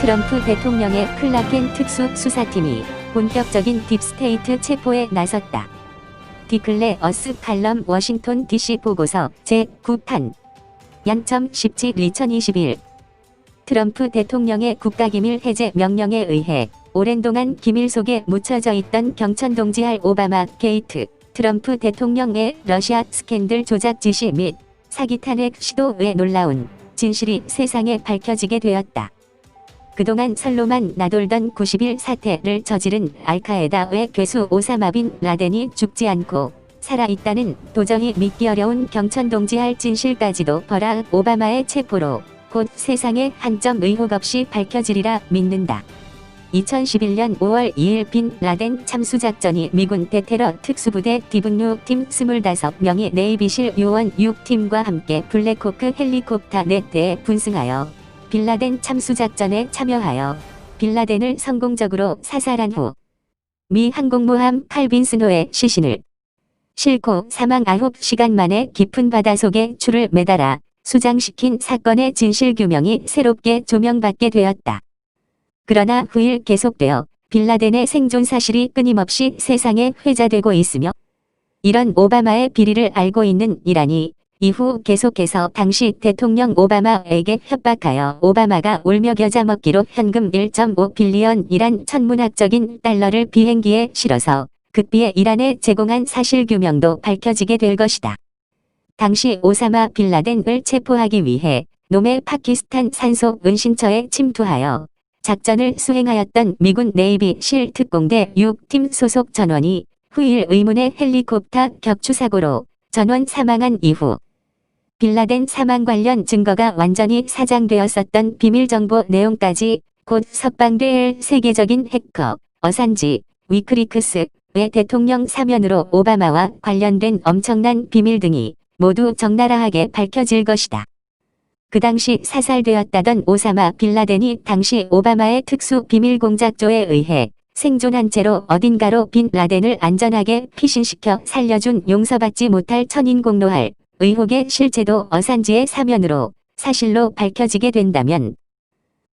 트럼프 대통령의 클라켄 특수수사팀이 본격적인 딥스테이트 체포에 나섰다. 디클레어스 칼럼 워싱턴 DC 보고서 제9판 양첨 17 2021 트럼프 대통령의 국가기밀 해제 명령에 의해 오랜 동안 기밀 속에 묻혀져 있던 경천동지할 오바마 게이트, 트럼프 대통령의 러시아 스캔들 조작 지시 및 사기 탄핵 시도의 놀라운 진실이 세상에 밝혀지게 되었다. 그동안 설로만 나돌던 90일 사태를 저지른 알카에다의 괴수 오사마 빈 라덴이 죽지 않고 살아있다는 도저히 믿기 어려운 경천동지할 진실까지도 버락 오바마의 체포로 곧 세상에 한 점 의혹 없이 밝혀지리라 믿는다. 2011년 5월 2일 빈 라덴 참수작전이 미군 대테러 특수부대 디븐루 팀 25명이 네이비실 요원 6팀과 함께 블랙호크 헬리콥터 4대에 분승하여 빌라덴 참수작전에 참여하여 빌라덴을 성공적으로 사살한 후 미 항공모함 칼빈 스노의 시신을 싣고 사망 9시간 만에 깊은 바다 속에 줄을 매달아 수장시킨 사건의 진실규명이 새롭게 조명받게 되었다. 그러나 후일 계속되어 빌라덴의 생존 사실이 끊임없이 세상에 회자되고 있으며 이런 오바마의 비리를 알고 있는 이란이 이후 계속해서 당시 대통령 오바마에게 협박하여 오바마가 울며 겨자 먹기로 현금 1.5 빌리언 이란 천문학적인 달러를 비행기에 실어서 극비에 이란에 제공한 사실규명도 밝혀지게 될 것이다. 당시 오사마 빌라덴을 체포하기 위해 노메 파키스탄 산속 은신처에 침투하여 작전을 수행하였던 미군 네이비 실 특공대 6팀 소속 전원이 후일 의문의 헬리콥터 격추사고로 전원 사망한 이후 빌라덴 사망 관련 증거가 완전히 사장되었었던 비밀정보 내용까지 곧 석방될 세계적인 해커 어산지 위크리크스의 대통령 사면으로 오바마와 관련된 엄청난 비밀 등이 모두 적나라하게 밝혀질 것이다. 그 당시 사살되었다던 오사마 빌라덴이 당시 오바마의 특수 비밀 공작조에 의해 생존한 채로 어딘가로 빈 라덴을 안전하게 피신시켜 살려준 용서받지 못할 천인공노할 의혹의 실체도 어산지의 사면으로 사실로 밝혀지게 된다면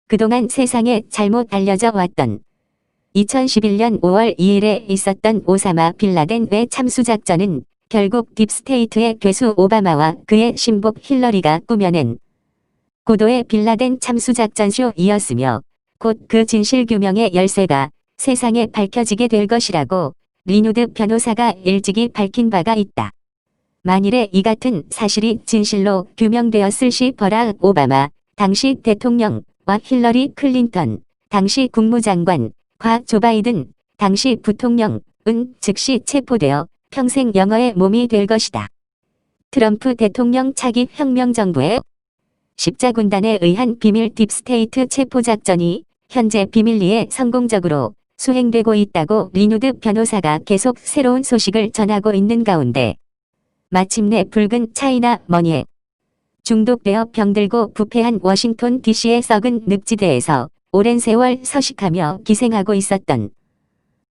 그동안 세상에 잘못 알려져 왔던 2011년 5월 2일에 있었던 오사마 빌라덴의 참수작전은 결국 딥스테이트의 괴수 오바마와 그의 신복 힐러리가 꾸며낸 고도의 빌라덴 참수작전쇼이었으며 곧 그 진실규명의 열쇠가 세상에 밝혀지게 될 것이라고 리누드 변호사가 일찍이 밝힌 바가 있다. 만일에 이 같은 사실이 진실로 규명되었을 시 버락 오바마, 당시 대통령과 힐러리 클린턴, 당시 국무장관, 과 조 바이든, 당시 부통령은 즉시 체포되어 평생 영어의 몸이 될 것이다. 트럼프 대통령 차기 혁명정부의 십자군단에 의한 비밀 딥스테이트 체포작전이 현재 비밀리에 성공적으로 수행되고 있다고 리누드 변호사가 계속 새로운 소식을 전하고 있는 가운데 마침내 붉은 차이나 머니에 중독되어 병들고 부패한 워싱턴 DC의 썩은 늪지대에서 오랜 세월 서식하며 기생하고 있었던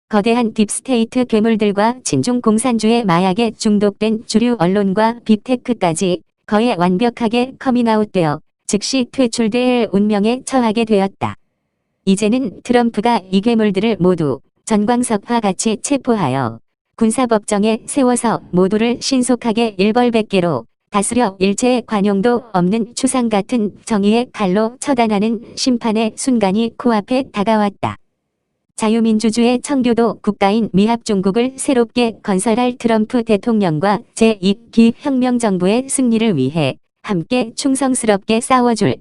거대한 딥스테이트 괴물들과 진중 공산주의 마약에 중독된 주류 언론과 빅테크까지 거의 완벽하게 커밍아웃되어 즉시 퇴출될 운명에 처하게 되었다. 이제는 트럼프가 이 괴물들을 모두 전광석과 같이 체포하여 군사법정에 세워서 모두를 신속하게 일벌백계로 다스려 일체의 관용도 없는 추상 같은 정의의 칼로 처단하는 심판의 순간이 코앞에 다가왔다. 자유민주주의 청교도 국가인 미합중국을 새롭게 건설할 트럼프 대통령과 제2기 혁명정부의 승리를 위해 함께 충성스럽게 싸워줄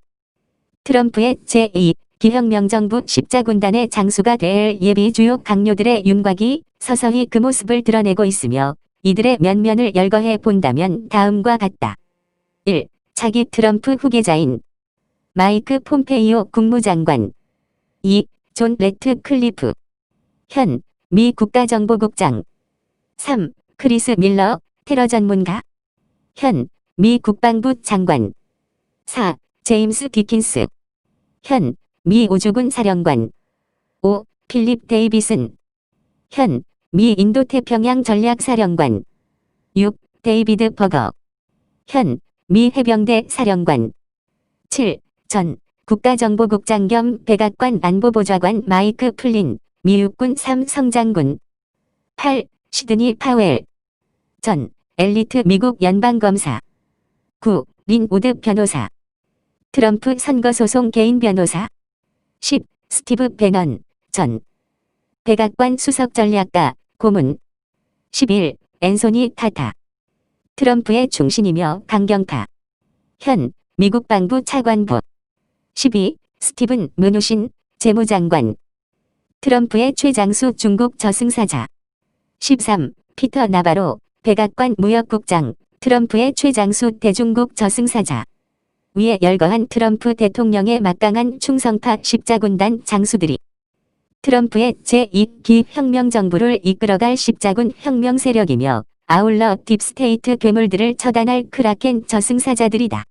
트럼프의 제2기 혁명정부 십자군단의 장수가 될 예비 주요 강요들의 윤곽이 서서히 그 모습을 드러내고 있으며 이들의 면면을 열거해 본다면 다음과 같다. 1. 차기 트럼프 후계자인 마이크 폼페이오 국무장관 2. 존 래트클리프 현 미 국가정보국장 3. 크리스 밀러 테러 전문가 현 미 국방부 장관 4. 제임스 디킨스 현 미 우주군 사령관 5. 필립 데이비슨 현 미 인도태평양 전략사령관 6. 데이비드 버거 현 미 해병대 사령관 7. 전 국가정보국장 겸 백악관 안보보좌관 마이크 플린, 미 육군 3성장군. 8. 시드니 파웰 전 엘리트 미국 연방검사. 9. 린 우드 변호사. 트럼프 선거소송 개인 변호사. 10. 스티브 배넌 전 백악관 수석전략가 고문. 11. 앤소니 타타. 트럼프의 중신이며 강경파. 현 미국 방부 차관보. 12. 스티븐 문우신 재무장관. 트럼프의 최장수 중국 저승사자. 13. 피터 나바로 백악관 무역국장. 트럼프의 최장수 대중국 저승사자. 위에 열거한 트럼프 대통령의 막강한 충성파 십자군단 장수들이 트럼프의 제2기 혁명정부를 이끌어갈 십자군 혁명 세력이며 아울러 딥스테이트 괴물들을 처단할 크라켄 저승사자들이다.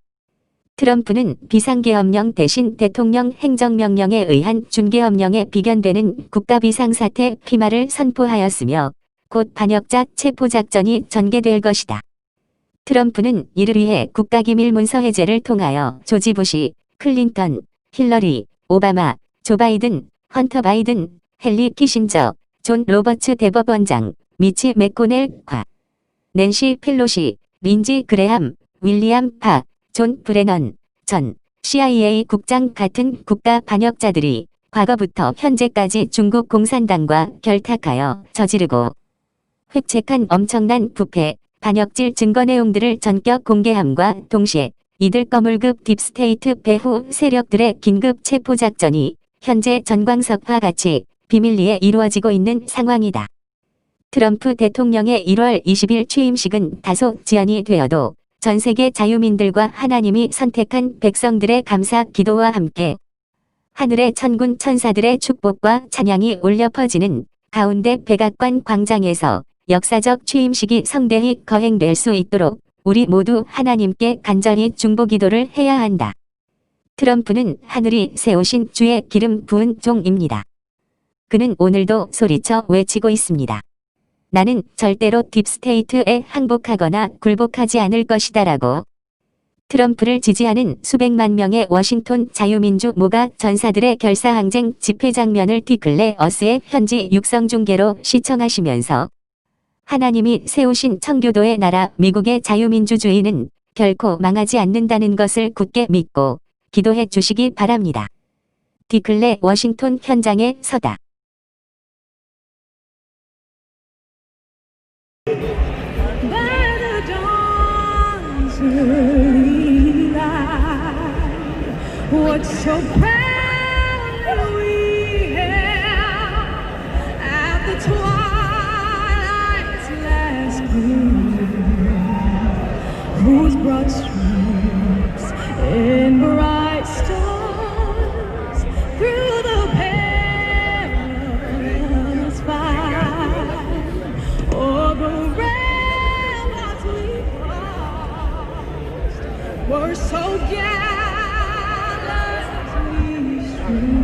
트럼프는 비상계엄령 대신 대통령 행정명령에 의한 준계엄령에 비견되는 국가비상사태 피마를 선포하였으며 곧 반역자 체포작전이 전개될 것이다. 트럼프는 이를 위해 국가기밀문서 해제를 통하여 조지 부시, 클린턴, 힐러리, 오바마, 조 바이든, 헌터 바이든, 헨리 키신저, 존 로버츠 대법원장, 미치 맥코넬과 낸시 펠로시, 린지 그레함, 윌리엄 파, 존 브레넌 전 CIA 국장 같은 국가 반역자들이 과거부터 현재까지 중국 공산당과 결탁하여 저지르고 획책한 엄청난 부패, 반역질 증거 내용들을 전격 공개함과 동시에 이들 거물급 딥스테이트 배후 세력들의 긴급 체포작전이 현재 전광석과 같이 비밀리에 이루어지고 있는 상황이다. 트럼프 대통령의 1월 20일 취임식은 다소 지연이 되어도 전 세계 자유민들과 하나님이 선택한 백성들의 감사 기도와 함께 하늘의 천군 천사들의 축복과 찬양이 울려 퍼지는 가운데 백악관 광장에서 역사적 취임식이 성대히 거행될 수 있도록 우리 모두 하나님께 간절히 중보기도를 해야 한다. 트럼프는 하늘이 세우신 주의 기름 부은 종입니다. 그는 오늘도 소리쳐 외치고 있습니다. 나는 절대로 딥스테이트에 항복하거나 굴복하지 않을 것이다라고. 트럼프를 지지하는 수백만 명의 워싱턴 자유민주 모가 전사들의 결사항쟁 집회 장면을 디클레어스의 현지 육성중계로 시청하시면서 하나님이 세우신 청교도의 나라 미국의 자유민주주의는 결코 망하지 않는다는 것을 굳게 믿고 기도해 주시기 바랍니다. 디클레 워싱턴 현장에 서다. By the dawn's early light, what so proud we hailed at the twilight's last gleam, whose broad streets and bright stars through the perilous fight over ramparts we crossed were so gallantly strewn.